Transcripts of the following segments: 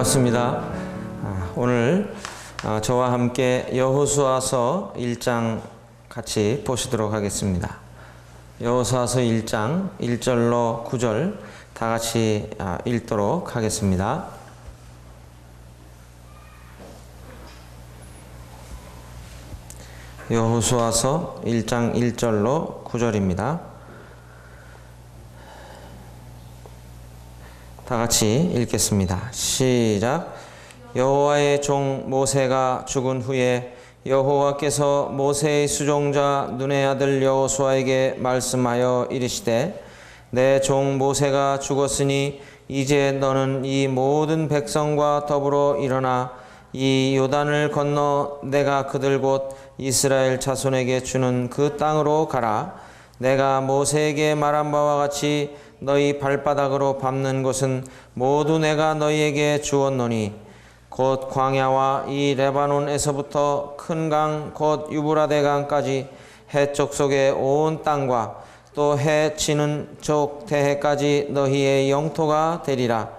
반갑습니다. 오늘 저와 함께 여호수아서 1장 같이 보시도록 하겠습니다. 여호수아서 1장 1절로 9절 다 같이 읽도록 하겠습니다. 여호수아서 1장 1절로 9절입니다. 다 같이 읽겠습니다. 시작. 여호와의 종 모세가 죽은 후에 여호와께서 모세의 수종자 눈의 아들 여호수아에게 말씀하여 이르시되 내 종 모세가 죽었으니 이제 너는 이 모든 백성과 더불어 일어나 이 요단을 건너 내가 그들 곧 이스라엘 자손에게 주는 그 땅으로 가라. 내가 모세에게 말한 바와 같이 너희 발바닥으로 밟는 곳은 모두 내가 너희에게 주었노니 곧 광야와 이 레바논에서부터 큰 강 곧 유브라데 강까지 해쪽 속의 온 땅과 또 해 치는 쪽 대해까지 너희의 영토가 되리라.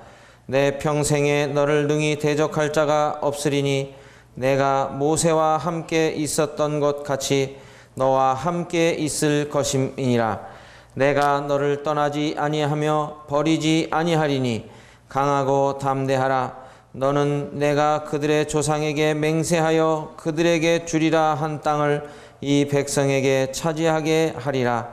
내 평생에 너를 능히 대적할 자가 없으리니 내가 모세와 함께 있었던 것 같이 너와 함께 있을 것임이니라. 내가 너를 떠나지 아니하며 버리지 아니하리니 강하고 담대하라. 너는 내가 그들의 조상에게 맹세하여 그들에게 주리라 한 땅을 이 백성에게 차지하게 하리라.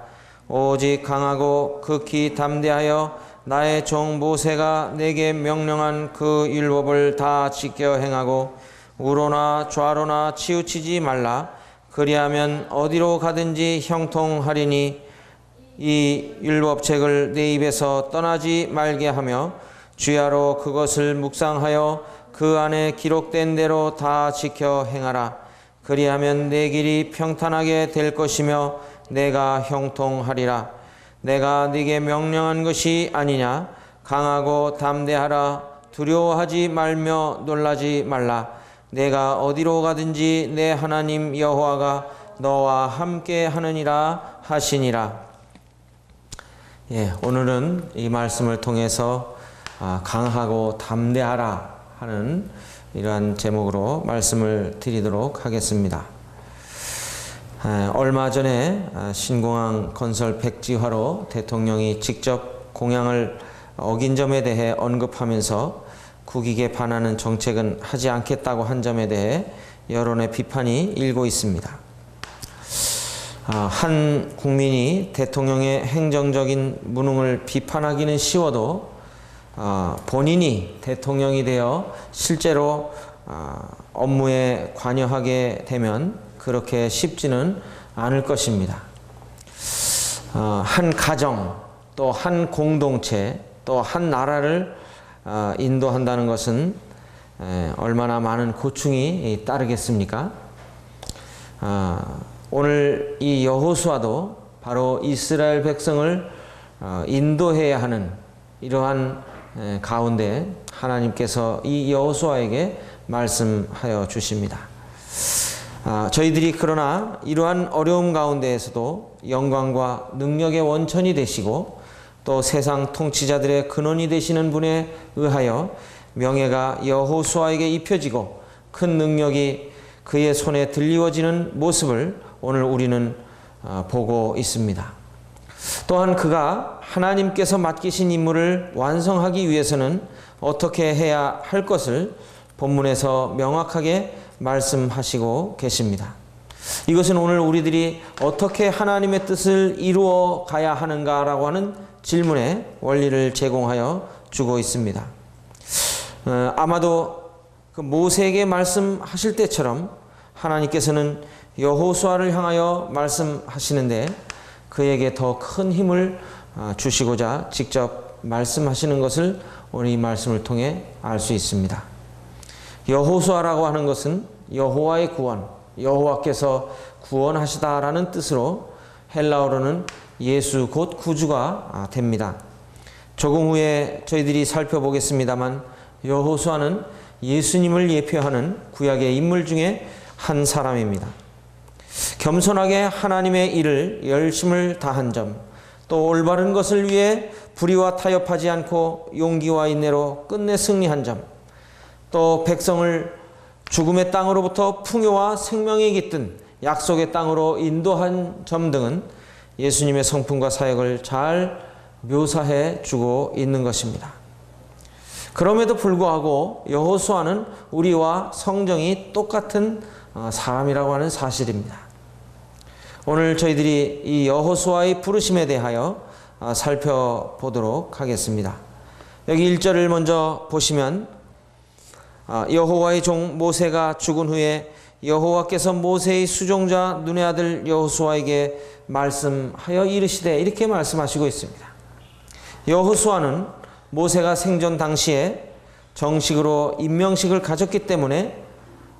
오직 강하고 극히 담대하여 나의 종 모세가 내게 명령한 그 율법을 다 지켜 행하고 우로나 좌로나 치우치지 말라. 그리하면 어디로 가든지 형통하리니 이 율법책을 내 입에서 떠나지 말게 하며 주야로 그것을 묵상하여 그 안에 기록된 대로 다 지켜 행하라. 그리하면 내 길이 평탄하게 될 것이며 내가 형통하리라. 내가 네게 명령한 것이 아니냐. 강하고 담대하라. 두려워하지 말며 놀라지 말라. 내가 어디로 가든지 내 하나님 여호와가 너와 함께 하느니라 하시니라. 오늘은 이 말씀을 통해서 강하고 담대하라 하는 이러한 제목으로 말씀을 드리도록 하겠습니다. 얼마 전에 신공항 건설 백지화로 대통령이 직접 공약을 어긴 점에 대해 언급하면서 국익에 반하는 정책은 하지 않겠다고 한 점에 대해 여론의 비판이 일고 있습니다. 한 국민이 대통령의 행정적인 무능을 비판하기는 쉬워도 본인이 대통령이 되어 실제로 업무에 관여하게 되면 그렇게 쉽지는 않을 것입니다. 한 가정, 또 한 공동체, 또 한 나라를 인도한다는 것은 얼마나 많은 고충이 따르겠습니까? 오늘 이 여호수아도 바로 이스라엘 백성을 인도해야 하는 이러한 가운데 하나님께서 이 여호수아에게 말씀하여 주십니다. 저희들이 그러나 이러한 어려움 가운데에서도 영광과 능력의 원천이 되시고 또 세상 통치자들의 근원이 되시는 분에 의하여 명예가 여호수아에게 입혀지고 큰 능력이 그의 손에 들리워지는 모습을 오늘 우리는 보고 있습니다. 또한 그가 하나님께서 맡기신 임무를 완성하기 위해서는 어떻게 해야 할 것을 본문에서 명확하게 말씀하시고 계십니다. 이것은 오늘 우리들이 어떻게 하나님의 뜻을 이루어 가야 하는가라고 하는 질문에 원리를 제공하여 주고 있습니다. 아마도 그 모세에게 말씀하실 때처럼 하나님께서는 여호수아를 향하여 말씀하시는데 그에게 더 큰 힘을 주시고자 직접 말씀하시는 것을 오늘 이 말씀을 통해 알 수 있습니다. 여호수아라고 하는 것은 여호와의 구원, 여호와께서 구원하시다라는 뜻으로 헬라어로는 예수 곧 구주가 됩니다. 조금 후에 저희들이 살펴보겠습니다만 여호수아는 예수님을 예표하는 구약의 인물 중에 한 사람입니다. 겸손하게 하나님의 일을 열심을 다한 점, 또 올바른 것을 위해 불의와 타협하지 않고 용기와 인내로 끝내 승리한 점, 또 백성을 죽음의 땅으로부터 풍요와 생명이 깃든 약속의 땅으로 인도한 점 등은 예수님의 성품과 사역을 잘 묘사해 주고 있는 것입니다. 그럼에도 불구하고 여호수아는 우리와 성정이 똑같은 사람이라고 하는 사실입니다. 오늘 저희들이 이 여호수아의 부르심에 대하여 살펴보도록 하겠습니다. 여기 1절을 먼저 보시면 여호와의 종 모세가 죽은 후에 여호와께서 모세의 수종자 눈의 아들 여호수아에게 말씀하여 이르시되, 이렇게 말씀하시고 있습니다. 여호수아는 모세가 생전 당시에 정식으로 임명식을 가졌기 때문에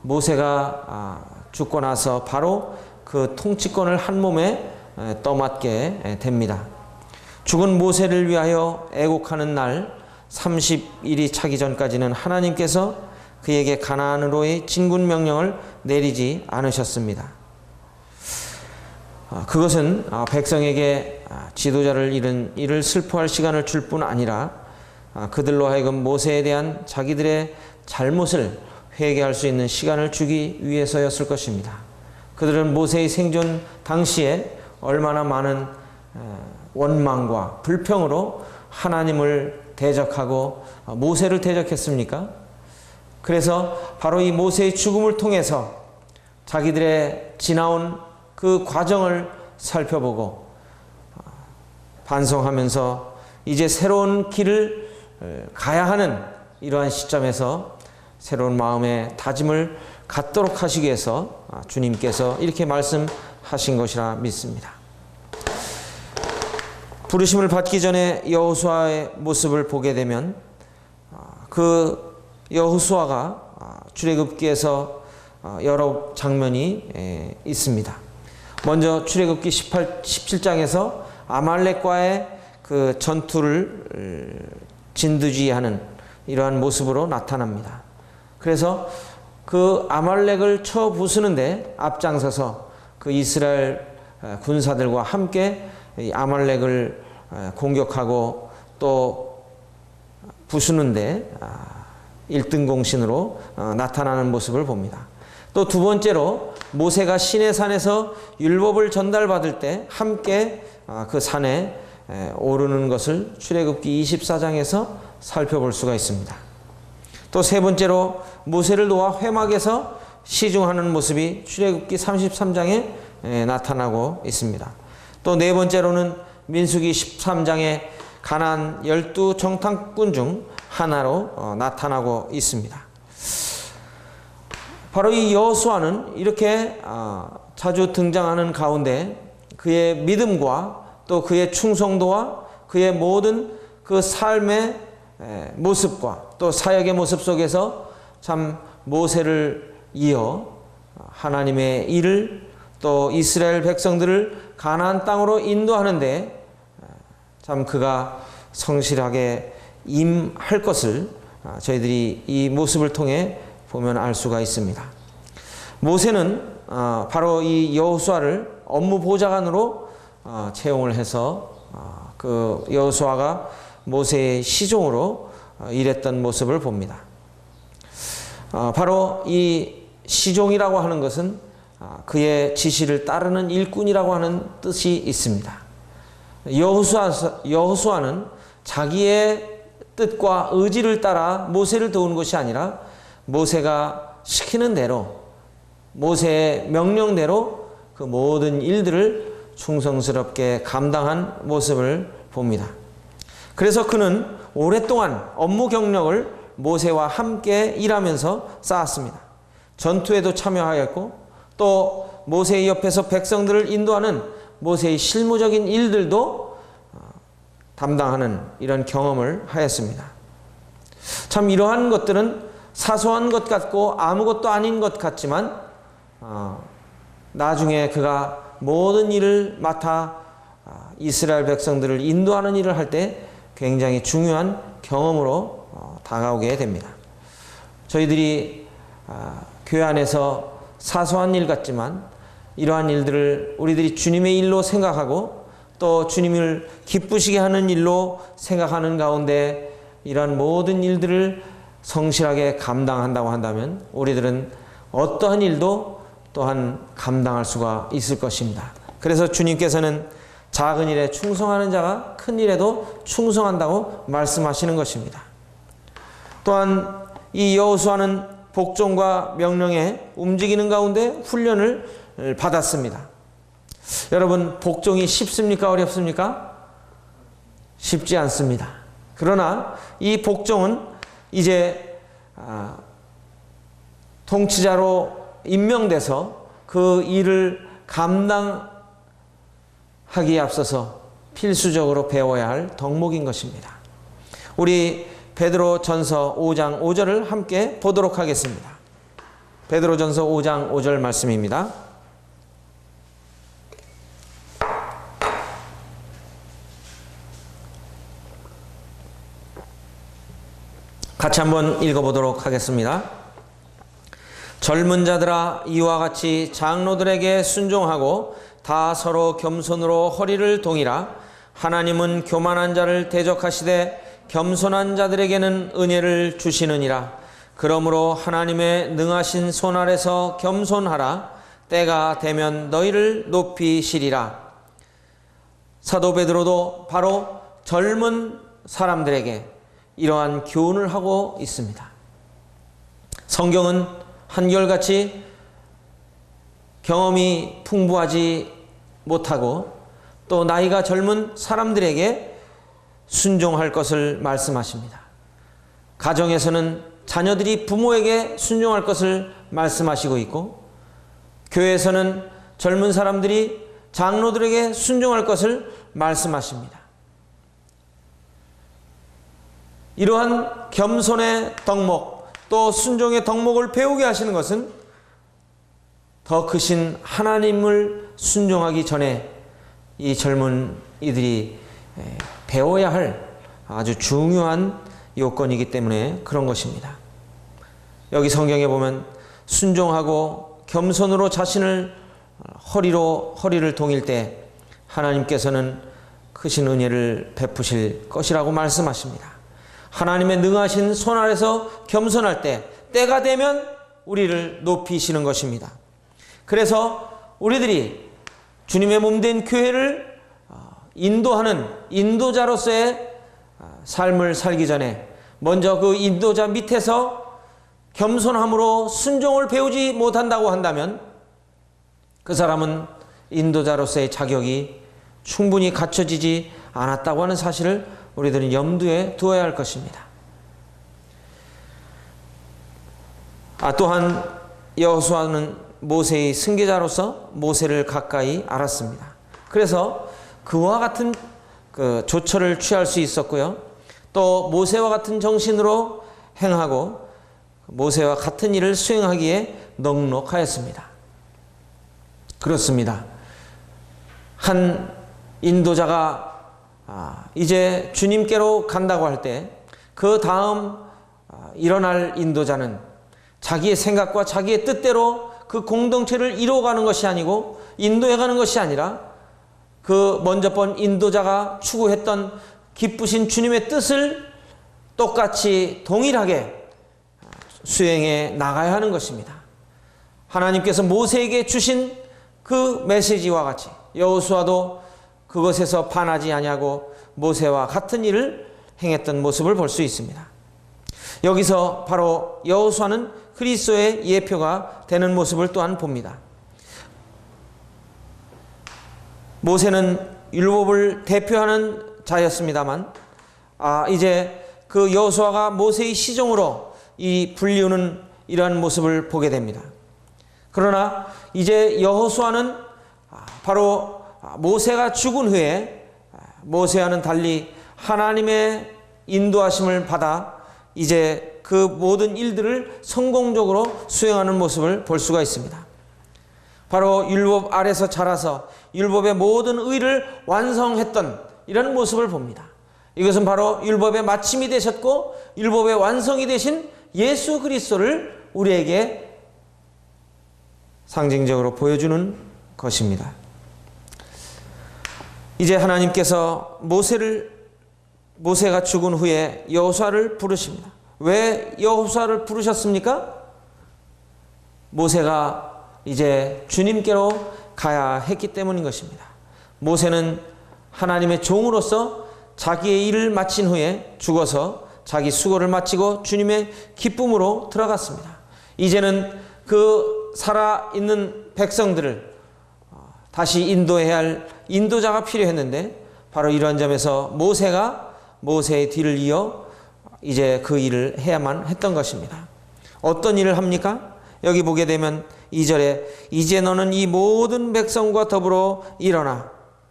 모세가 죽고 나서 바로 그 통치권을 한 몸에 떠맡게 됩니다. 죽은 모세를 위하여 애곡하는 날 30일이 차기 전까지는 하나님께서 그에게 가나안으로의 진군 명령을 내리지 않으셨습니다. 그것은 백성에게 지도자를 잃은 이를 슬퍼할 시간을 줄 뿐 아니라 그들로 하여금 모세에 대한 자기들의 잘못을 회개할 수 있는 시간을 주기 위해서였을 것입니다. 그들은 모세의 생존 당시에 얼마나 많은 원망과 불평으로 하나님을 대적하고 모세를 대적했습니까? 그래서 바로 이 모세의 죽음을 통해서 자기들의 지나온 그 과정을 살펴보고 반성하면서 이제 새로운 길을 가야 하는 이러한 시점에서 새로운 마음의 다짐을 갖도록 하시기 위해서 주님께서 이렇게 말씀하신 것이라 믿습니다. 부르심을 받기 전에 여호수아의 모습을 보게 되면 그 여호수아가 출애굽기에서 여러 장면이 있습니다. 먼저 출애굽기 17장에서 아말렉과의 그 전투를 진두지휘하는 이러한 모습으로 나타납니다. 그래서 그 아말렉을 쳐 부수는데 앞장서서 그 이스라엘 군사들과 함께 이 아말렉을 공격하고 또 부수는데 1등 공신으로 나타나는 모습을 봅니다. 또 두 번째로 모세가 시내산에서 율법을 전달받을 때 함께 그 산에 오르는 것을 출애굽기 24장에서 살펴볼 수가 있습니다. 또 세 번째로 모세를 도와 회막에서 시중하는 모습이 출애굽기 33장에 나타나고 있습니다. 또 네 번째로는 민수기 13장에 가나안 12정탐꾼 중 하나로 나타나고 있습니다. 바로 이 여호수아는 이렇게 자주 등장하는 가운데 그의 믿음과 또 그의 충성도와 그의 모든 그 삶의 모습과 또 사역의 모습 속에서 참 모세를 이어 하나님의 일을 또 이스라엘 백성들을 가나안 땅으로 인도하는데 참 그가 성실하게 임할 것을 저희들이 이 모습을 통해 보면 알 수가 있습니다. 모세는 바로 이 여호수아를 업무 보좌관으로 채용을 해서 그 여호수아가 모세의 시종으로 일했던 모습을 봅니다. 바로 이 시종이라고 하는 것은 그의 지시를 따르는 일꾼이라고 하는 뜻이 있습니다. 여호수아는 자기의 뜻과 의지를 따라 모세를 도우는 것이 아니라 모세가 시키는 대로 모세의 명령대로 그 모든 일들을 충성스럽게 감당한 모습을 봅니다. 그래서 그는 오랫동안 업무 경력을 모세와 함께 일하면서 쌓았습니다. 전투에도 참여하였고 또 모세의 옆에서 백성들을 인도하는 모세의 실무적인 일들도 담당하는 이런 경험을 하였습니다. 참 이러한 것들은 사소한 것 같고 아무것도 아닌 것 같지만 나중에 그가 모든 일을 맡아 이스라엘 백성들을 인도하는 일을 할 때 굉장히 중요한 경험으로 다가오게 됩니다. 저희들이 교회 안에서 사소한 일 같지만 이러한 일들을 우리들이 주님의 일로 생각하고 또 주님을 기쁘시게 하는 일로 생각하는 가운데 이러한 모든 일들을 성실하게 감당한다고 한다면 우리들은 어떠한 일도 또한 감당할 수가 있을 것입니다. 그래서 주님께서는 작은 일에 충성하는 자가 큰 일에도 충성한다고 말씀하시는 것입니다. 또한 이 여호수아는 복종과 명령에 움직이는 가운데 훈련을 받았습니다. 여러분, 복종이 쉽습니까? 어렵습니까? 쉽지 않습니다. 그러나 이 복종은 이제 통치자로 임명돼서 그 일을 감당하기에 앞서서 필수적으로 배워야 할 덕목인 것입니다. 우리 베드로전서 5장 5절을 함께 보도록 하겠습니다. 베드로전서 5장 5절 말씀입니다. 같이 한번 읽어보도록 하겠습니다. 젊은 자들아, 이와 같이 장로들에게 순종하고 다 서로 겸손으로 허리를 동이라. 하나님은 교만한 자를 대적하시되 겸손한 자들에게는 은혜를 주시느니라. 그러므로 하나님의 능하신 손 아래서 겸손하라. 때가 되면 너희를 높이시리라. 사도 베드로도 바로 젊은 사람들에게 이러한 교훈을 하고 있습니다. 성경은 한결같이 경험이 풍부하지 못하고 또 나이가 젊은 사람들에게 순종할 것을 말씀하십니다. 가정에서는 자녀들이 부모에게 순종할 것을 말씀하시고 있고, 교회에서는 젊은 사람들이 장로들에게 순종할 것을 말씀하십니다. 이러한 겸손의 덕목, 또 순종의 덕목을 배우게 하시는 것은 더 크신 하나님을 순종하기 전에 이 젊은 이들이 배워야 할 아주 중요한 요건이기 때문에 그런 것입니다. 여기 성경에 보면 순종하고 겸손으로 자신을 허리를 동일 때 하나님께서는 크신 은혜를 베푸실 것이라고 말씀하십니다. 하나님의 능하신 손 아래서 겸손할 때 때가 되면 우리를 높이시는 것입니다. 그래서 우리들이 주님의 몸된 교회를 인도하는 인도자로서의 삶을 살기 전에 먼저 그 인도자 밑에서 겸손함으로 순종을 배우지 못한다고 한다면 그 사람은 인도자로서의 자격이 충분히 갖춰지지 않았다고 하는 사실을 우리들은 염두에 두어야 할 것입니다. 또한 여호수아는 모세의 승계자로서 모세를 가까이 알았습니다. 그래서 그와 같은 조처를 취할 수 있었고요. 또 모세와 같은 정신으로 행하고 모세와 같은 일을 수행하기에 넉넉하였습니다. 그렇습니다. 한 인도자가 이제 주님께로 간다고 할 때 그 다음 일어날 인도자는 자기의 생각과 자기의 뜻대로 그 공동체를 이루어가는 것이 아니고 인도해가는 것이 아니라 그 먼저 번 인도자가 추구했던 기쁘신 주님의 뜻을 똑같이 동일하게 수행해 나가야 하는 것입니다. 하나님께서 모세에게 주신 그 메시지와 같이 여호수아도 그것에서 반하지 아니하고 모세와 같은 일을 행했던 모습을 볼 수 있습니다. 여기서 바로 여호수아는 그리스도의 예표가 되는 모습을 또한 봅니다. 모세는 율법을 대표하는 자였습니다만 이제 그 여호수아가 모세의 시종으로 이 불리우는 이러한 모습을 보게 됩니다. 그러나 이제 여호수아는 바로 모세가 죽은 후에 모세와는 달리 하나님의 인도하심을 받아 이제 그 모든 일들을 성공적으로 수행하는 모습을 볼 수가 있습니다. 바로 율법 아래서 자라서 율법의 모든 의를 완성했던 이런 모습을 봅니다. 이것은 바로 율법의 마침이 되셨고 율법의 완성이 되신 예수 그리스도를 우리에게 상징적으로 보여주는 것입니다. 이제 하나님께서 모세가 죽은 후에 여호수아를 부르십니다. 왜 여호수아를 부르셨습니까? 모세가 이제 주님께로 가야 했기 때문인 것입니다. 모세는 하나님의 종으로서 자기의 일을 마친 후에 죽어서 자기 수고를 마치고 주님의 기쁨으로 들어갔습니다. 이제는 그 살아있는 백성들을 다시 인도해야 할 인도자가 필요했는데, 바로 이런 점에서 모세가 모세의 뒤를 이어 이제 그 일을 해야만 했던 것입니다. 어떤 일을 합니까? 여기 보게 되면 2절에 이제 너는 이 모든 백성과 더불어 일어나.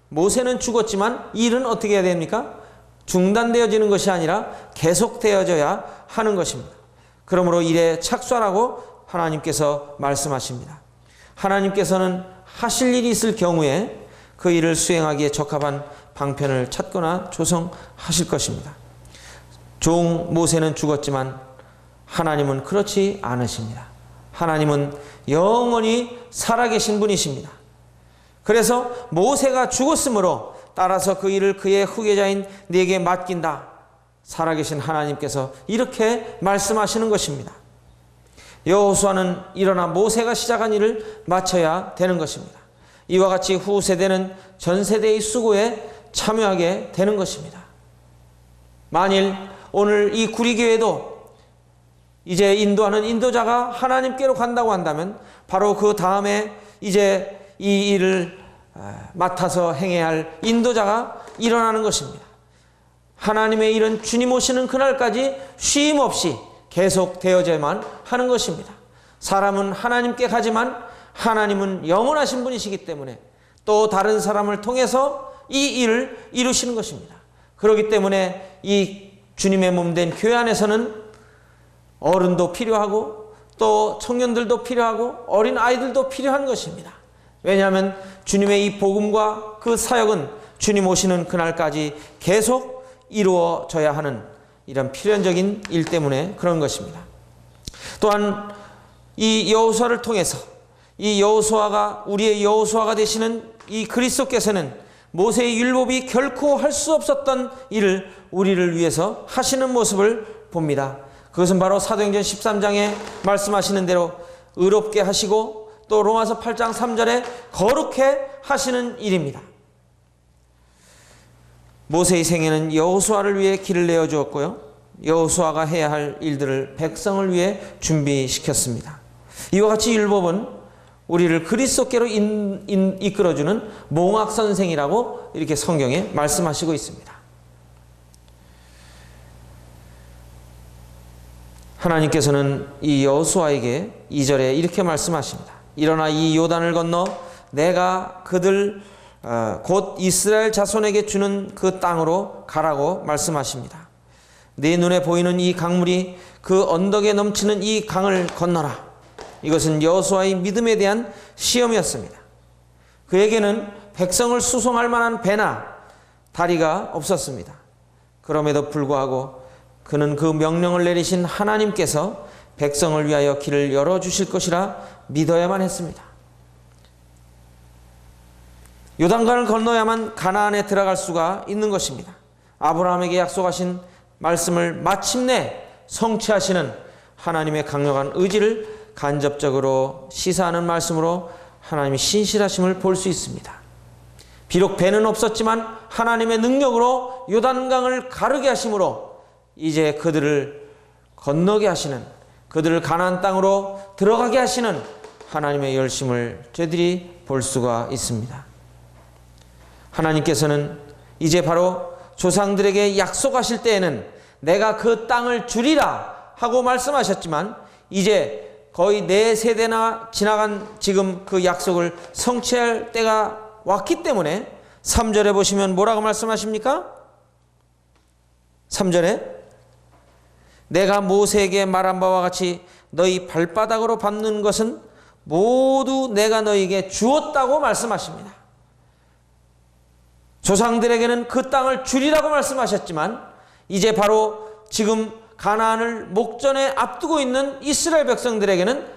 모세는 죽었지만 일은 어떻게 해야 됩니까? 중단되어지는 것이 아니라 계속되어져야 하는 것입니다. 그러므로 일에 착수하라고 하나님께서 말씀하십니다. 하나님께서는 하실 일이 있을 경우에 그 일을 수행하기에 적합한 방편을 찾거나 조성하실 것입니다. 종 모세는 죽었지만 하나님은 그렇지 않으십니다. 하나님은 영원히 살아계신 분이십니다. 그래서 모세가 죽었으므로 따라서 그 일을 그의 후계자인 네게 맡긴다. 살아계신 하나님께서 이렇게 말씀하시는 것입니다. 여호수아는 일어나 모세가 시작한 일을 마쳐야 되는 것입니다. 이와 같이 후 세대는 전 세대의 수고에 참여하게 되는 것입니다. 만일 오늘 이 구리교회도 이제 인도하는 인도자가 하나님께로 간다고 한다면 바로 그 다음에 이제 이 일을 맡아서 행해야 할 인도자가 일어나는 것입니다. 하나님의 일은 주님 오시는 그날까지 쉼 없이 계속 되어져야만 하는 것입니다. 사람은 하나님께 가지만 하나님은 영원하신 분이시기 때문에 또 다른 사람을 통해서 이 일을 이루시는 것입니다. 그렇기 때문에 이 주님의 몸된 교회 안에서는 어른도 필요하고 또 청년들도 필요하고 어린 아이들도 필요한 것입니다. 왜냐하면 주님의 이 복음과 그 사역은 주님 오시는 그날까지 계속 이루어져야 하는 이런 필연적인 일 때문에 그런 것입니다. 또한 이 여호수아를 통해서 이 여호수아가 우리의 여호수아가 되시는 이 그리스도께서는 모세의 율법이 결코 할 수 없었던 일을 우리를 위해서 하시는 모습을 봅니다. 그것은 바로 사도행전 13장에 말씀하시는 대로 의롭게 하시고 또 로마서 8장 3절에 거룩해 하시는 일입니다. 모세의 생애는 여호수아를 위해 길을 내어 주었고요, 여호수아가 해야 할 일들을 백성을 위해 준비시켰습니다. 이와 같이 율법은 우리를 그리스도께로 이끌어주는 몽학선생이라고 이렇게 성경에 말씀하시고 있습니다. 하나님께서는 이 여호수아에게 2절에 이렇게 말씀하십니다. 일어나 이 요단을 건너 내가 그들 곧 이스라엘 자손에게 주는 그 땅으로 가라고 말씀하십니다. 네 눈에 보이는 이 강물이 그 언덕에 넘치는 이 강을 건너라. 이것은 여호수아의 믿음에 대한 시험이었습니다. 그에게는 백성을 수송할 만한 배나 다리가 없었습니다. 그럼에도 불구하고 그는 그 명령을 내리신 하나님께서 백성을 위하여 길을 열어주실 것이라 믿어야만 했습니다. 요단강을 건너야만 가나안에 들어갈 수가 있는 것입니다. 아브라함에게 약속하신 말씀을 마침내 성취하시는 하나님의 강력한 의지를 간접적으로 시사하는 말씀으로 하나님의 신실하심을 볼 수 있습니다. 비록 배는 없었지만 하나님의 능력으로 요단강을 가르게 하심으로 이제 그들을 건너게 하시는, 그들을 가나안 땅으로 들어가게 하시는 하나님의 열심을 저희들이 볼 수가 있습니다. 하나님께서는 이제 바로 조상들에게 약속하실 때에는 내가 그 땅을 주리라 하고 말씀하셨지만 이제 거의 4세대나 지나간 지금 그 약속을 성취할 때가 왔기 때문에 3절에 보시면 뭐라고 말씀하십니까? 3절에 내가 모세에게 말한 바와 같이 너희 발바닥으로 밟는 것은 모두 내가 너희에게 주었다고 말씀하십니다. 조상들에게는 그 땅을 주리라고 말씀하셨지만 이제 바로 지금 가나안을 목전에 앞두고 있는 이스라엘 백성들에게는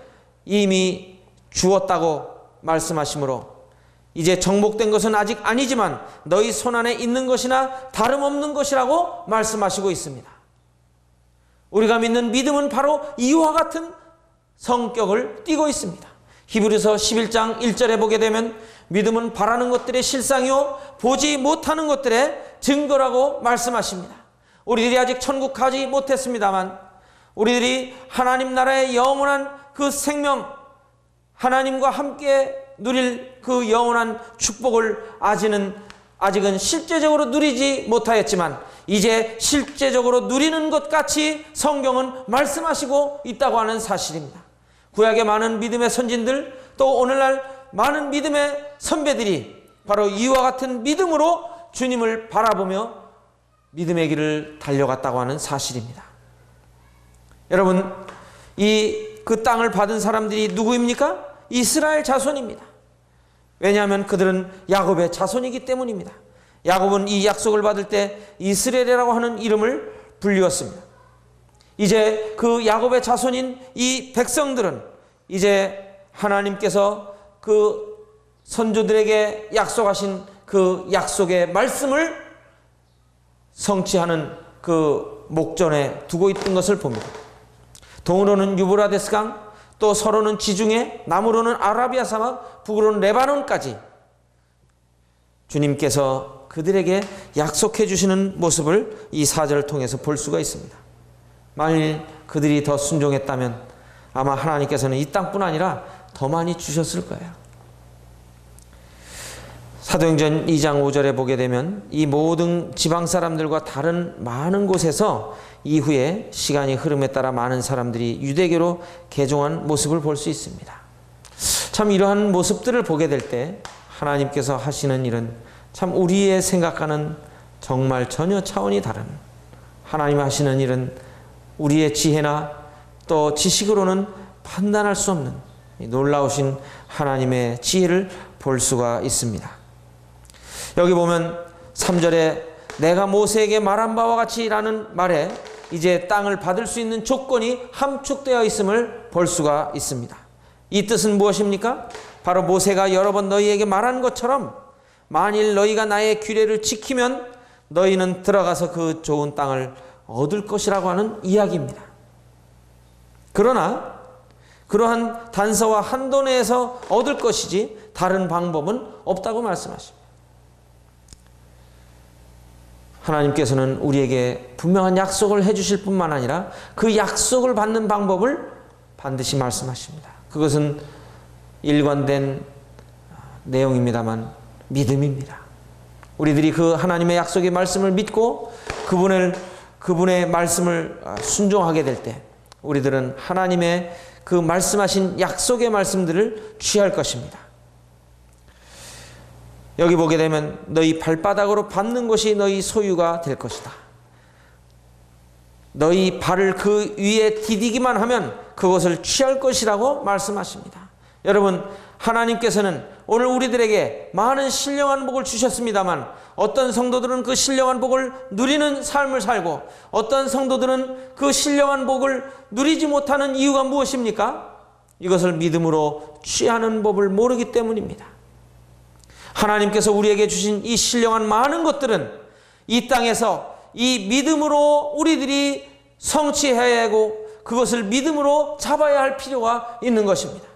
이미 주었다고 말씀하시므로 이제 정복된 것은 아직 아니지만 너희 손안에 있는 것이나 다름없는 것이라고 말씀하시고 있습니다. 우리가 믿는 믿음은 바로 이와 같은 성격을 띠고 있습니다. 히브리서 11장 1절에 보게 되면 믿음은 바라는 것들의 실상이요 보지 못하는 것들의 증거라고 말씀하십니다. 우리들이 아직 천국 가지 못했습니다만 우리들이 하나님 나라의 영원한 그 생명, 하나님과 함께 누릴 그 영원한 축복을 아직은 실제적으로 누리지 못하였지만 이제 실제적으로 누리는 것 같이 성경은 말씀하시고 있다고 하는 사실입니다. 구약의 많은 믿음의 선진들, 또 오늘날 많은 믿음의 선배들이 바로 이와 같은 믿음으로 주님을 바라보며 믿음의 길을 달려갔다고 하는 사실입니다. 여러분, 그 땅을 받은 사람들이 누구입니까? 이스라엘 자손입니다. 왜냐하면 그들은 야곱의 자손이기 때문입니다. 야곱은 이 약속을 받을 때 이스라엘이라고 하는 이름을 불리웠습니다. 이제 그 야곱의 자손인 이 백성들은 이제 하나님께서 그 선조들에게 약속하신 그 약속의 말씀을 성취하는 그 목전에 두고 있던 것을 봅니다. 동으로는 유브라데스 강, 또 서로는 지중해, 남으로는 아라비아 사막, 북으로는 레바논까지 주님께서 그들에게 약속해 주시는 모습을 이 4절을 통해서 볼 수가 있습니다. 만일 그들이 더 순종했다면 아마 하나님께서는 이 땅뿐 아니라 더 많이 주셨을 거예요. 사도행전 2장 5절에 보게 되면 이 모든 지방 사람들과 다른 많은 곳에서 이후에 시간이 흐름에 따라 많은 사람들이 유대교로 개종한 모습을 볼 수 있습니다. 참 이러한 모습들을 보게 될 때 하나님께서 하시는 일은 참 우리의 생각과는 정말 전혀 차원이 다른, 하나님 하시는 일은 우리의 지혜나 또 지식으로는 판단할 수 없는 놀라우신 하나님의 지혜를 볼 수가 있습니다. 여기 보면 3절에 내가 모세에게 말한 바와 같이 라는 말에 이제 땅을 받을 수 있는 조건이 함축되어 있음을 볼 수가 있습니다. 이 뜻은 무엇입니까? 바로 모세가 여러 번 너희에게 말한 것처럼 만일 너희가 나의 규례를 지키면 너희는 들어가서 그 좋은 땅을 얻을 것이라고 하는 이야기입니다. 그러나 그러한 단서와 한도 내에서 얻을 것이지 다른 방법은 없다고 말씀하십니다. 하나님께서는 우리에게 분명한 약속을 해주실 뿐만 아니라 그 약속을 받는 방법을 반드시 말씀하십니다. 그것은 일관된 내용입니다만 믿음입니다. 우리들이 그 하나님의 약속의 말씀을 믿고 그분의 말씀을 순종하게 될 때 우리들은 하나님의 그 말씀하신 약속의 말씀들을 취할 것입니다. 여기 보게 되면 너희 발바닥으로 밟는 것이 너희 소유가 될 것이다. 너희 발을 그 위에 디디기만 하면 그것을 취할 것이라고 말씀하십니다. 여러분, 하나님께서는 오늘 우리들에게 많은 신령한 복을 주셨습니다만 어떤 성도들은 그 신령한 복을 누리는 삶을 살고 어떤 성도들은 그 신령한 복을 누리지 못하는 이유가 무엇입니까? 이것을 믿음으로 취하는 법을 모르기 때문입니다. 하나님께서 우리에게 주신 이 신령한 많은 것들은 이 땅에서 이 믿음으로 우리들이 성취해야 하고 그것을 믿음으로 잡아야 할 필요가 있는 것입니다.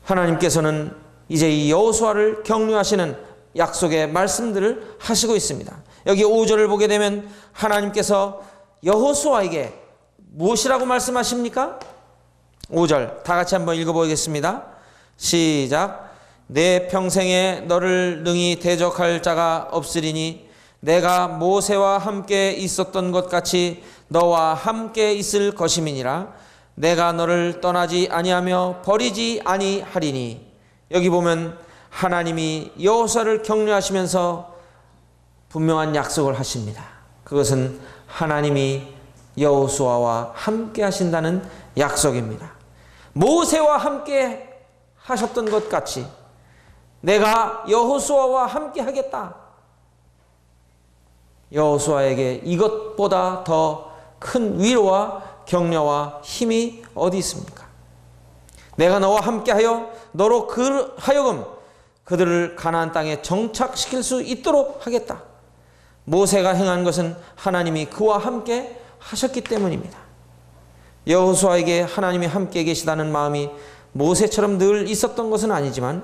하나님께서는 이제 이 여호수아를 격려하시는 약속의 말씀들을 하시고 있습니다. 여기 5절을 보게 되면 하나님께서 여호수아에게 무엇이라고 말씀하십니까? 5절 다 같이 한번 읽어보겠습니다. 시작. 내 평생에 너를 능히 대적할 자가 없으리니 내가 모세와 함께 있었던 것 같이 너와 함께 있을 것임이니라. 내가 너를 떠나지 아니하며 버리지 아니하리니. 여기 보면 하나님이 여호수아를 격려하시면서 분명한 약속을 하십니다. 그것은 하나님이 여호수아와 함께 하신다는 약속입니다. 모세와 함께 하셨던 것 같이 내가 여호수아와 함께 하겠다. 여호수아에게 이것보다 더 큰 위로와 격려와 힘이 어디 있습니까? 내가 너와 함께하여 너로 하여금 그들을 가나안 땅에 정착시킬 수 있도록 하겠다. 모세가 행한 것은 하나님이 그와 함께 하셨기 때문입니다. 여호수아에게 하나님이 함께 계시다는 마음이 모세처럼 늘 있었던 것은 아니지만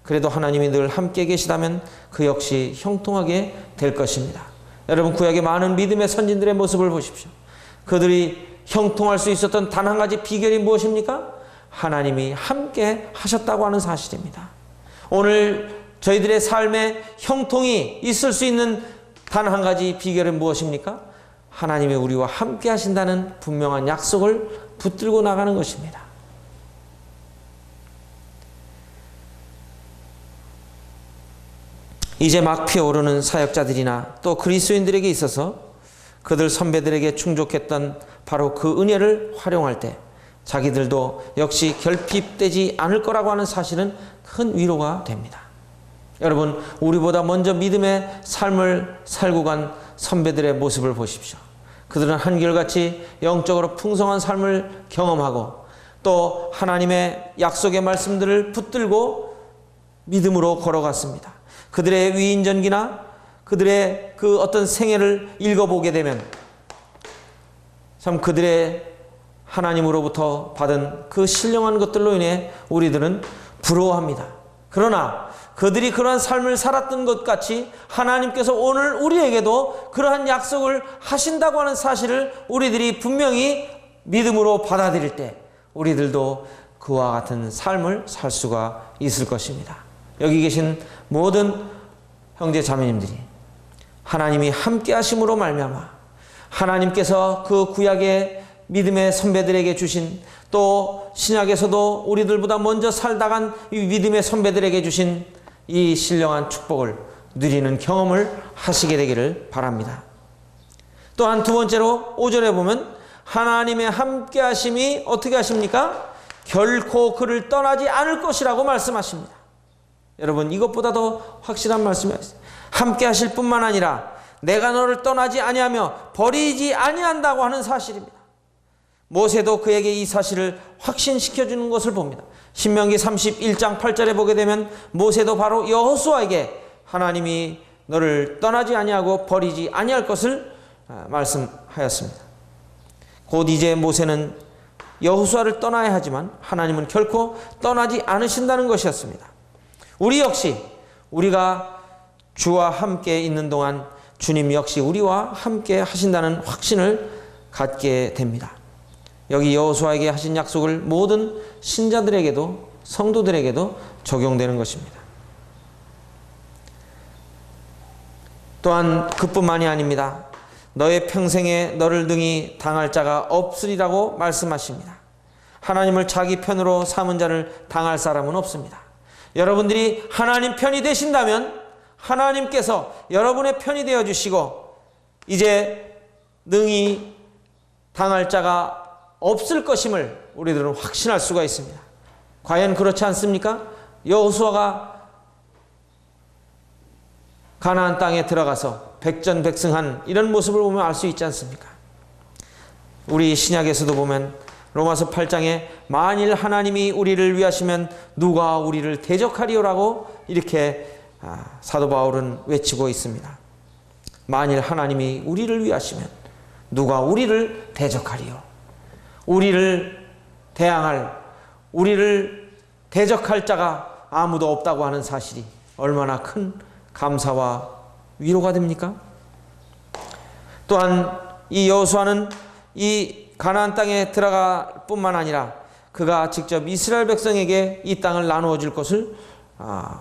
그래도 하나님이 늘 함께 계시다면 그 역시 형통하게 될 것입니다. 여러분, 구약의 많은 믿음의 선진들의 모습을 보십시오. 그들이 형통할 수 있었던 단 한 가지 비결이 무엇입니까? 하나님이 함께 하셨다고 하는 사실입니다. 오늘 저희들의 삶에 형통이 있을 수 있는 단 한 가지 비결은 무엇입니까? 하나님이 우리와 함께 하신다는 분명한 약속을 붙들고 나가는 것입니다. 이제 막 피어오르는 사역자들이나 또 그리스도인들에게 있어서 그들 선배들에게 충족했던 바로 그 은혜를 활용할 때 자기들도 역시 결핍되지 않을 거라고 하는 사실은 큰 위로가 됩니다. 여러분, 우리보다 먼저 믿음의 삶을 살고 간 선배들의 모습을 보십시오. 그들은 한결같이 영적으로 풍성한 삶을 경험하고 또 하나님의 약속의 말씀들을 붙들고 믿음으로 걸어갔습니다. 그들의 위인전기나 그들의 그 어떤 생애를 읽어보게 되면 참 그들의 하나님으로부터 받은 그 신령한 것들로 인해 우리들은 부러워합니다. 그러나 그들이 그러한 삶을 살았던 것 같이 하나님께서 오늘 우리에게도 그러한 약속을 하신다고 하는 사실을 우리들이 분명히 믿음으로 받아들일 때 우리들도 그와 같은 삶을 살 수가 있을 것입니다. 여기 계신 모든 형제 자매님들이 하나님이 함께 하심으로 말미암아 하나님께서 그 구약의 믿음의 선배들에게 주신 또 신약에서도 우리들보다 먼저 살다 간 이 믿음의 선배들에게 주신 이 신령한 축복을 누리는 경험을 하시게 되기를 바랍니다. 또한 두 번째로 5절에 보면 하나님의 함께 하심이 어떻게 하십니까? 결코 그를 떠나지 않을 것이라고 말씀하십니다. 여러분, 이것보다 더 확실한 말씀이 있어요. 함께 하실 뿐만 아니라 내가 너를 떠나지 아니하며 버리지 아니한다고 하는 사실입니다. 모세도 그에게 이 사실을 확신시켜주는 것을 봅니다. 신명기 31장 8절에 보게 되면 모세도 바로 여호수아에게 하나님이 너를 떠나지 아니하고 버리지 아니할 것을 말씀하였습니다. 곧 이제 모세는 여호수아를 떠나야 하지만 하나님은 결코 떠나지 않으신다는 것이었습니다. 우리 역시 우리가 주와 함께 있는 동안 주님 역시 우리와 함께 하신다는 확신을 갖게 됩니다. 여기 여호수아에게 하신 약속을 모든 신자들에게도 성도들에게도 적용되는 것입니다. 또한 그뿐만이 아닙니다. 너의 평생에 너를 등이 당할 자가 없으리라고 말씀하십니다. 하나님을 자기 편으로 삼은 자를 당할 사람은 없습니다. 여러분들이 하나님 편이 되신다면 하나님께서 여러분의 편이 되어주시고 이제 능히 당할 자가 없을 것임을 우리들은 확신할 수가 있습니다. 과연 그렇지 않습니까? 여호수아가 가나안 땅에 들어가서 백전백승한 이런 모습을 보면 알 수 있지 않습니까? 우리 신약에서도 보면 로마서 8장에 만일 하나님이 우리를 위하시면 누가 우리를 대적하리요라고 이렇게 사도 바울은 외치고 있습니다. 만일 하나님이 우리를 위하시면 누가 우리를 대적하리요? 우리를 대항할, 우리를 대적할 자가 아무도 없다고 하는 사실이 얼마나 큰 감사와 위로가 됩니까? 또한 이 여호수아는 이 가나안 땅에 들어갈 뿐만 아니라 그가 직접 이스라엘 백성에게 이 땅을 나누어 줄 것을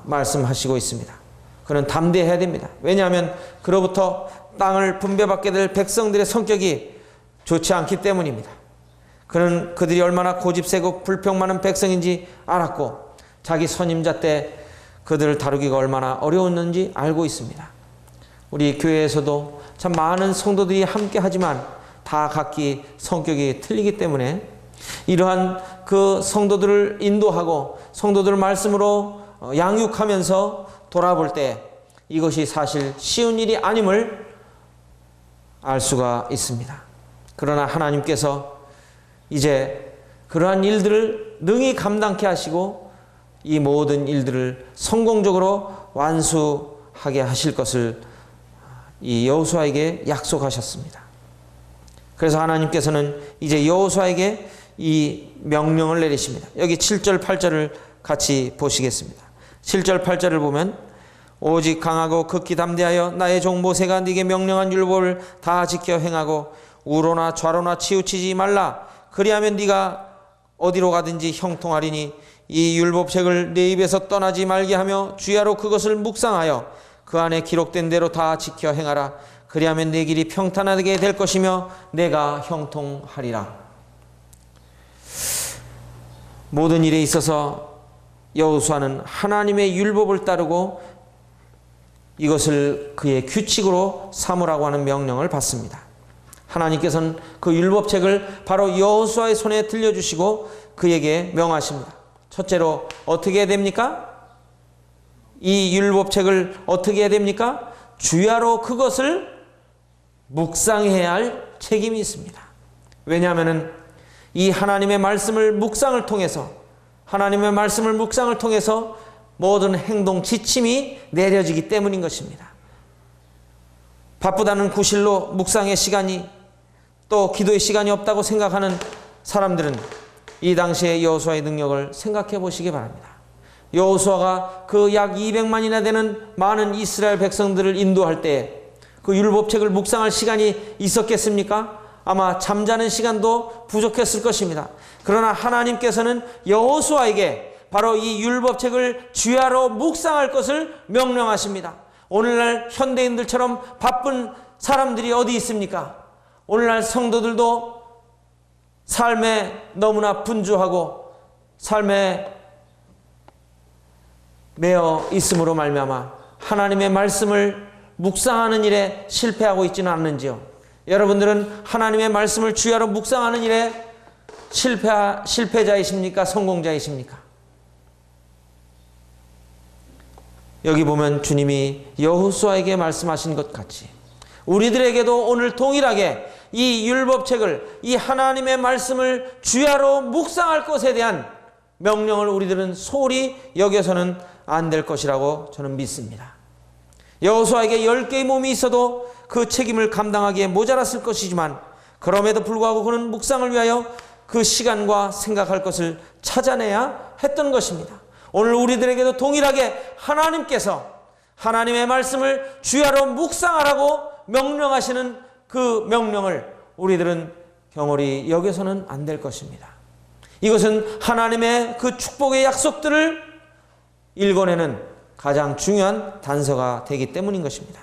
말씀하시고 있습니다. 그는 담대해야 됩니다. 왜냐하면 그로부터 땅을 분배받게 될 백성들의 성격이 좋지 않기 때문입니다. 그는 그들이 얼마나 고집세고 불평 많은 백성인지 알았고 자기 선임자 때 그들을 다루기가 얼마나 어려웠는지 알고 있습니다. 우리 교회에서도 참 많은 성도들이 함께 하지만 다 각기 성격이 틀리기 때문에 이러한 그 성도들을 인도하고 성도들을 말씀으로 양육하면서 돌아볼 때 이것이 사실 쉬운 일이 아님을 알 수가 있습니다. 그러나 하나님께서 이제 그러한 일들을 능히 감당케 하시고 이 모든 일들을 성공적으로 완수하게 하실 것을 이 여호수아에게 약속하셨습니다. 그래서 하나님께서는 이제 여호수아에게 이 명령을 내리십니다. 여기 7절 8절을 같이 보시겠습니다. 7절 8절을 보면 오직 강하고 극히 담대하여 나의 종 모세가 네게 명령한 율법을 다 지켜 행하고 우로나 좌로나 치우치지 말라. 그리하면 네가 어디로 가든지 형통하리니 이 율법책을 네 입에서 떠나지 말게 하며 주야로 그것을 묵상하여 그 안에 기록된 대로 다 지켜 행하라. 그리하면 내 길이 평탄하게 될 것이며 내가 형통하리라. 모든 일에 있어서 여호수아는 하나님의 율법을 따르고 이것을 그의 규칙으로 삼으라고 하는 명령을 받습니다. 하나님께서는 그 율법책을 바로 여호수아의 손에 들려주시고 그에게 명하십니다. 첫째로 어떻게 해야 됩니까? 이 율법책을 어떻게 해야 됩니까? 주야로 그것을 묵상해야 할 책임이 있습니다. 왜냐하면 이 하나님의 말씀을 묵상을 통해서 모든 행동 지침이 내려지기 때문인 것입니다. 바쁘다는 구실로 묵상의 시간이 또 기도의 시간이 없다고 생각하는 사람들은 이 당시의 여호수아의 능력을 생각해 보시기 바랍니다. 여호수아가 그 약 200만이나 되는 많은 이스라엘 백성들을 인도할 때 그 율법책을 묵상할 시간이 있었겠습니까? 아마 잠자는 시간도 부족했을 것입니다. 그러나 하나님께서는 여호수아에게 바로 이 율법책을 주야로 묵상할 것을 명령하십니다. 오늘날 현대인들처럼 바쁜 사람들이 어디 있습니까? 오늘날 성도들도 삶에 너무나 분주하고 삶에 매여 있음으로 말미암아 하나님의 말씀을 묵상하는 일에 실패하고 있지는 않는지요? 여러분들은 하나님의 말씀을 주야로 묵상하는 일에 실패자이십니까? 성공자이십니까? 여기 보면 주님이 여호수아에게 말씀하신 것 같이 우리들에게도 오늘 동일하게 이 율법책을, 이 하나님의 말씀을 주야로 묵상할 것에 대한 명령을 우리들은 소홀히 여겨서는 안 될 것이라고 저는 믿습니다. 여호수아에게 10개의 몸이 있어도 그 책임을 감당하기에 모자랐을 것이지만 그럼에도 불구하고 그는 묵상을 위하여 그 시간과 생각할 것을 찾아내야 했던 것입니다. 오늘 우리들에게도 동일하게 하나님께서 하나님의 말씀을 주야로 묵상하라고 명령하시는 그 명령을 우리들은 경홀히 여겨서는 안 될 것입니다. 이것은 하나님의 그 축복의 약속들을 읽어내는 가장 중요한 단서가 되기 때문인 것입니다.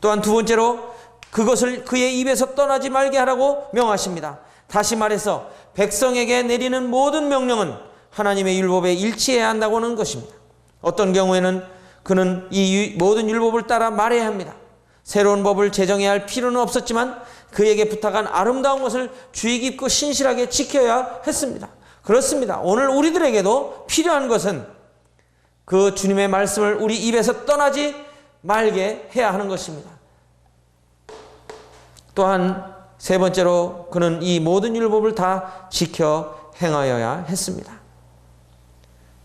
또한 두 번째로 그것을 그의 입에서 떠나지 말게 하라고 명하십니다. 다시 말해서 백성에게 내리는 모든 명령은 하나님의 율법에 일치해야 한다고 하는 것입니다. 어떤 경우에는 그는 이 모든 율법을 따라 말해야 합니다. 새로운 법을 제정해야 할 필요는 없었지만 그에게 부탁한 아름다운 것을 주의 깊고 신실하게 지켜야 했습니다. 그렇습니다. 오늘 우리들에게도 필요한 것은 그 주님의 말씀을 우리 입에서 떠나지 말게 해야 하는 것입니다. 또한 세 번째로 그는 이 모든 율법을 다 지켜 행하여야 했습니다.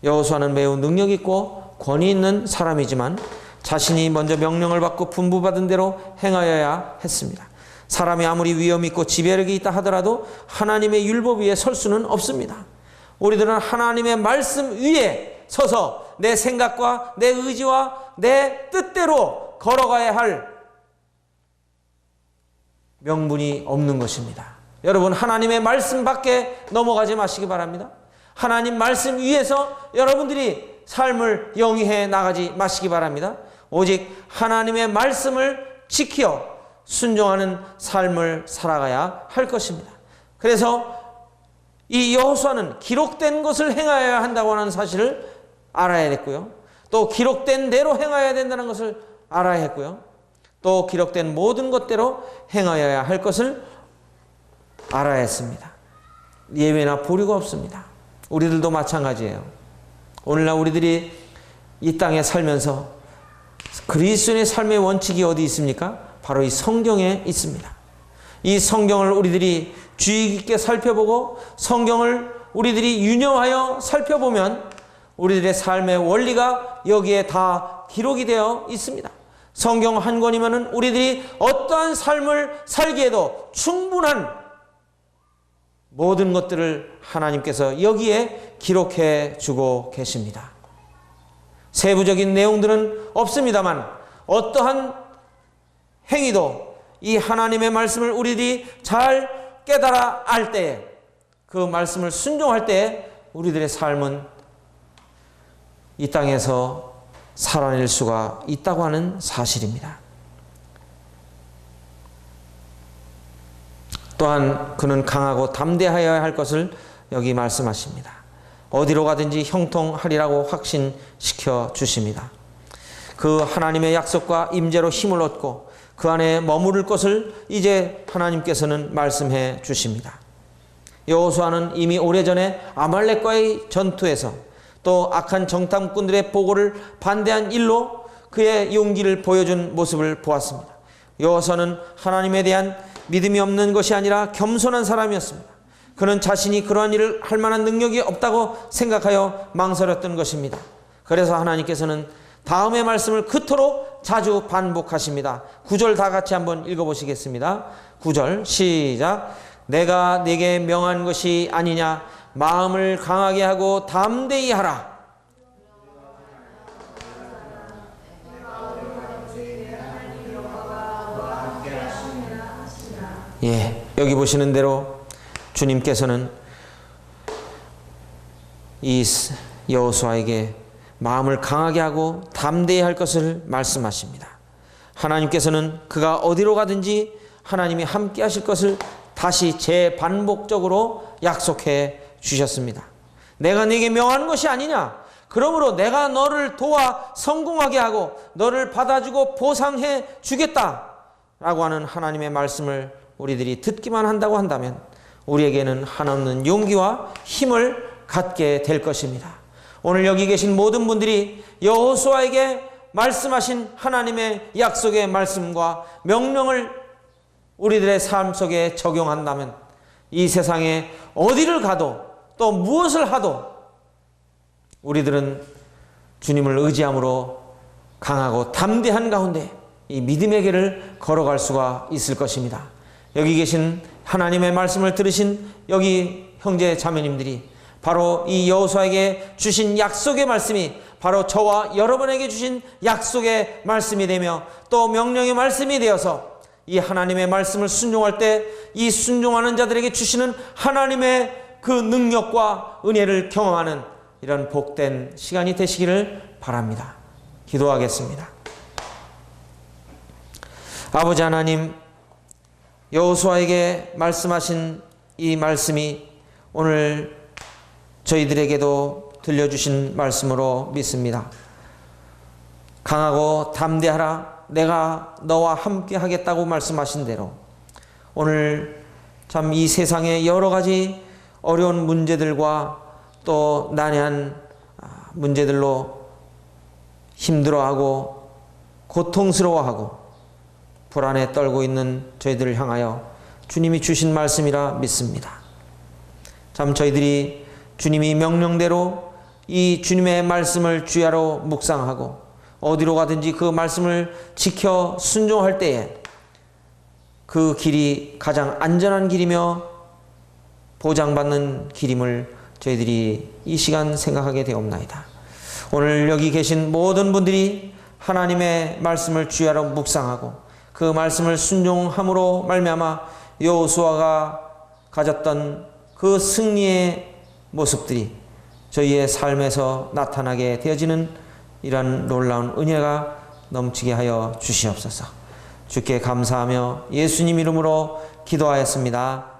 여호수아는 매우 능력 있고 권위 있는 사람이지만 자신이 먼저 명령을 받고 분부받은 대로 행하여야 했습니다. 사람이 아무리 위엄 있고 지배력이 있다 하더라도 하나님의 율법 위에 설 수는 없습니다. 우리들은 하나님의 말씀 위에 서서 내 생각과 내 의지와 내 뜻대로 걸어가야 할 명분이 없는 것입니다. 여러분, 하나님의 말씀 밖에 넘어가지 마시기 바랍니다. 하나님 말씀 위에서 여러분들이 삶을 영위해 나가지 마시기 바랍니다. 오직 하나님의 말씀을 지켜 순종하는 삶을 살아가야 할 것입니다. 그래서 이 여호수아는 기록된 것을 행하여야 한다고 하는 사실을 알아야 했고요. 또 기록된 대로 행하여야 된다는 것을 알아야 했고요. 또 기록된 모든 것대로 행하여야 할 것을 알아야 했습니다. 예외나 보류가 없습니다. 우리들도 마찬가지예요. 오늘날 우리들이 이 땅에 살면서 그리스도인의 삶의 원칙이 어디 있습니까? 바로 이 성경에 있습니다. 이 성경을 우리들이 주의 깊게 살펴보고 성경을 우리들이 유념하여 살펴보면 우리들의 삶의 원리가 여기에 다 기록이 되어 있습니다. 성경 한 권이면은 우리들이 어떠한 삶을 살기에도 충분한 모든 것들을 하나님께서 여기에 기록해 주고 계십니다. 세부적인 내용들은 없습니다만 어떠한 행위도 이 하나님의 말씀을 우리들이 잘 깨달아 알 때에, 그 말씀을 순종할 때에 우리들의 삶은 이 땅에서 살아낼 수가 있다고 하는 사실입니다. 또한 그는 강하고 담대하여야 할 것을 여기 말씀하십니다. 어디로 가든지 형통하리라고 확신시켜 주십니다. 그 하나님의 약속과 임재로 힘을 얻고 그 안에 머무를 것을 이제 하나님께서는 말씀해 주십니다. 여호수아는 이미 오래전에 아말렉과의 전투에서 또 악한 정탐꾼들의 보고를 반대한 일로 그의 용기를 보여준 모습을 보았습니다. 여호수아는 하나님에 대한 믿음이 없는 것이 아니라 겸손한 사람이었습니다. 그는 자신이 그러한 일을 할 만한 능력이 없다고 생각하여 망설였던 것입니다. 그래서 하나님께서는 다음의 말씀을 그토록 자주 반복하십니다. 9절 다 같이 한번 읽어보시겠습니다. 9절 시작. 내가 네게 명한 것이 아니냐. 마음을 강하게 하고 담대히 하라. 예, 여기 보시는 대로 주님께서는 이 여호수아에게 마음을 강하게 하고 담대히 할 것을 말씀하십니다. 하나님께서는 그가 어디로 가든지 하나님이 함께 하실 것을 다시 재반복적으로 약속해 주셨습니다. 내가 네게 명하는 것이 아니냐. 그러므로 내가 너를 도와 성공하게 하고 너를 받아주고 보상해 주겠다 라고 하는 하나님의 말씀을 우리들이 듣기만 한다고 한다면 우리에게는 한없는 용기와 힘을 갖게 될 것입니다. 오늘 여기 계신 모든 분들이 여호수아에게 말씀하신 하나님의 약속의 말씀과 명령을 우리들의 삶 속에 적용한다면 이 세상에 어디를 가도 또 무엇을 하도 우리들은 주님을 의지함으로 강하고 담대한 가운데 이 믿음의 길을 걸어갈 수가 있을 것입니다. 여기 계신 하나님의 말씀을 들으신 여기 형제 자매님들이 바로 이 여호수아에게 주신 약속의 말씀이 바로 저와 여러분에게 주신 약속의 말씀이 되며 또 명령의 말씀이 되어서 이 하나님의 말씀을 순종할 때 이 순종하는 자들에게 주시는 하나님의 그 능력과 은혜를 경험하는 이런 복된 시간이 되시기를 바랍니다. 기도하겠습니다. 아버지 하나님, 여호수아에게 말씀하신 이 말씀이 오늘 저희들에게도 들려주신 말씀으로 믿습니다. 강하고 담대하라. 내가 너와 함께 하겠다고 말씀하신 대로 오늘 참 이 세상의 여러 가지 어려운 문제들과 또 난해한 문제들로 힘들어하고 고통스러워하고 불안에 떨고 있는 저희들을 향하여 주님이 주신 말씀이라 믿습니다. 참 저희들이 주님이 명령대로 이 주님의 말씀을 주야로 묵상하고 어디로 가든지 그 말씀을 지켜 순종할 때에 그 길이 가장 안전한 길이며 보장받는 길임을 저희들이 이 시간 생각하게 되옵나이다. 오늘 여기 계신 모든 분들이 하나님의 말씀을 주야로 묵상하고 그 말씀을 순종함으로 말미암아 여호수아가 가졌던 그 승리의 모습들이 저희의 삶에서 나타나게 되어지는 이러한 놀라운 은혜가 넘치게 하여 주시옵소서. 주께 감사하며 예수님 이름으로 기도하였습니다.